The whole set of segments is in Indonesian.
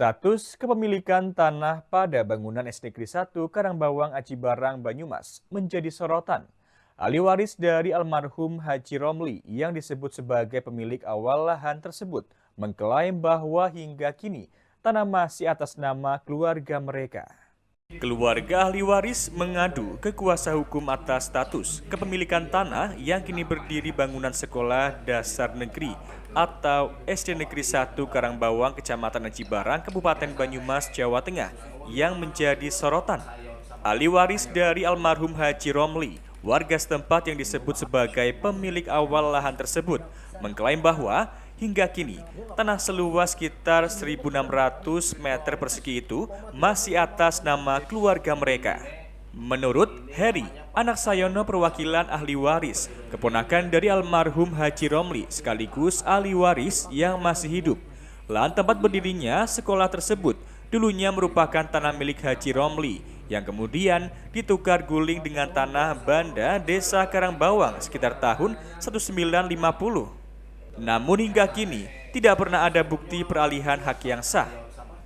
Status kepemilikan tanah pada bangunan SD Negeri 1 Karangbawang Aji Barang Banyumas menjadi sorotan. Ahli waris dari almarhum Haji Romli yang disebut sebagai pemilik awal lahan tersebut mengklaim bahwa hingga kini tanah masih atas nama keluarga mereka. Keluarga ahli waris mengadu ke kuasa hukum atas status kepemilikan tanah yang kini berdiri bangunan sekolah dasar negeri atau SD Negeri 1 Karangbawang, Kecamatan Aji Barang, Kabupaten Banyumas, Jawa Tengah yang menjadi sorotan. Ahli waris dari almarhum Haji Romli, warga setempat yang disebut sebagai pemilik awal lahan tersebut, mengklaim bahwa hingga kini, tanah seluas sekitar 1.600 meter persegi itu masih atas nama keluarga mereka. Menurut Heri, anak Sayono perwakilan ahli waris, keponakan dari almarhum Haji Romli sekaligus ahli waris yang masih hidup. Lahan tempat berdirinya sekolah tersebut dulunya merupakan tanah milik Haji Romli yang kemudian ditukar guling dengan tanah Banda Desa Karangbawang sekitar tahun 1950. Namun hingga kini tidak pernah ada bukti peralihan hak yang sah.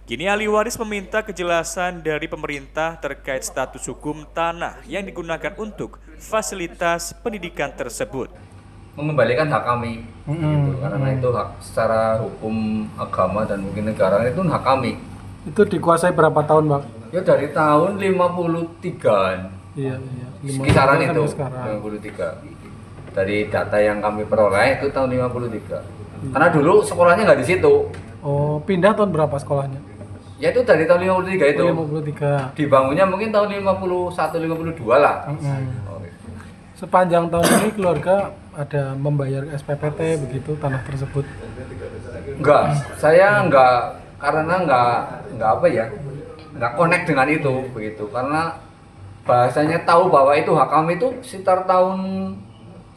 Kini ahli waris meminta kejelasan dari pemerintah terkait status hukum tanah yang digunakan untuk fasilitas pendidikan tersebut. Mengembalikan hak kami, gitu. Karena itu hak secara hukum agama dan mungkin negara itu hak kami. Itu dikuasai berapa tahun, Bang? Ya dari tahun 53-an. Iya. Kisaran itu, 53. Dari data yang kami peroleh itu tahun 53. Karena dulu sekolahnya nggak di situ. Oh, pindah tahun berapa sekolahnya? Ya itu dari tahun 53 itu. 53. Dibangunnya mungkin tahun 51, 52 lah. Sepanjang tahun ini keluarga ada membayar SPPT begitu tanah tersebut? Enggak, saya enggak, karena enggak apa ya, enggak connect dengan itu begitu. Karena bahasanya tahu bahwa itu hak kami itu sekitar tahun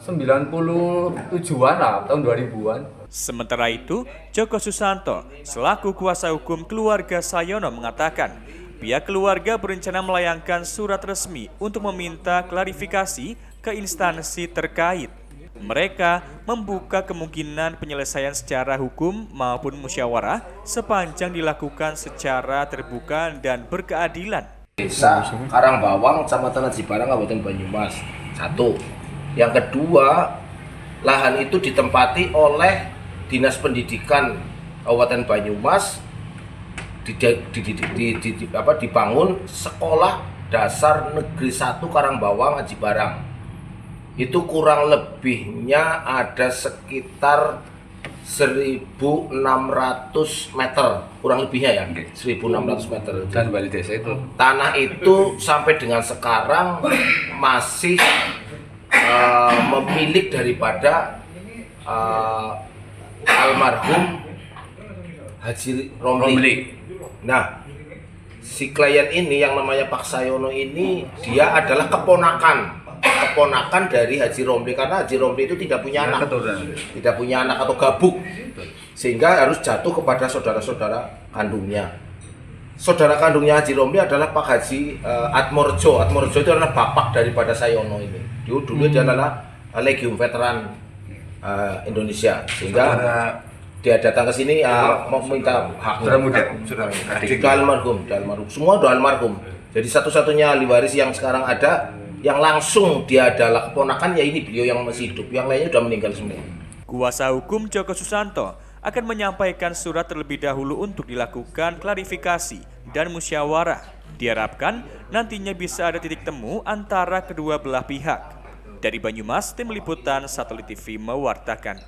97-an lah, tahun 2000-an. Sementara itu, Joko Susanto selaku kuasa hukum keluarga Sayono mengatakan pihak keluarga berencana melayangkan surat resmi untuk meminta klarifikasi ke instansi terkait. Mereka membuka kemungkinan penyelesaian secara hukum maupun musyawarah sepanjang dilakukan secara terbuka dan berkeadilan. Desa Karangbawang, Kecamatan Aji Barang, Kabupaten Banyumas. Satu. Yang kedua, lahan itu ditempati oleh Dinas Pendidikan Kabupaten Banyumas, dibangun sekolah dasar negeri 1 Karangbawang Aji Barang. Itu kurang lebihnya ada sekitar 1.600 meter, kurang lebihnya ya, 1.600 meter. Dan Bali Desa itu. Tanah itu sampai dengan sekarang masih memilik daripada almarhum Haji Romli. Nah, si klien ini yang namanya Pak Sayono ini dia adalah keponakan dari Haji Romli, karena Haji Romli itu tidak punya anak, atau gabuk, sehingga harus jatuh kepada saudara-saudara kandungnya. Saudara kandungnya Haji Romli adalah Pak Haji Atmorjo. Atmorjo itu adalah bapak daripada Sayono ini. Dulu dia adalah Legium Veteran Indonesia, sehingga dia datang ke sini mau minta hak. Juga almarhum, semua udah almarhum. Jadi satu-satunya ahli waris yang sekarang ada yang langsung dia adalah keponakan, ya ini beliau yang masih hidup, yang lainnya udah meninggal semua. Kuasa hukum Joko Susanto akan menyampaikan surat terlebih dahulu untuk dilakukan klarifikasi dan musyawarah. Diharapkan nantinya bisa ada titik temu antara kedua belah pihak. Dari Banyumas, tim liputan Satelit TV mewartakan.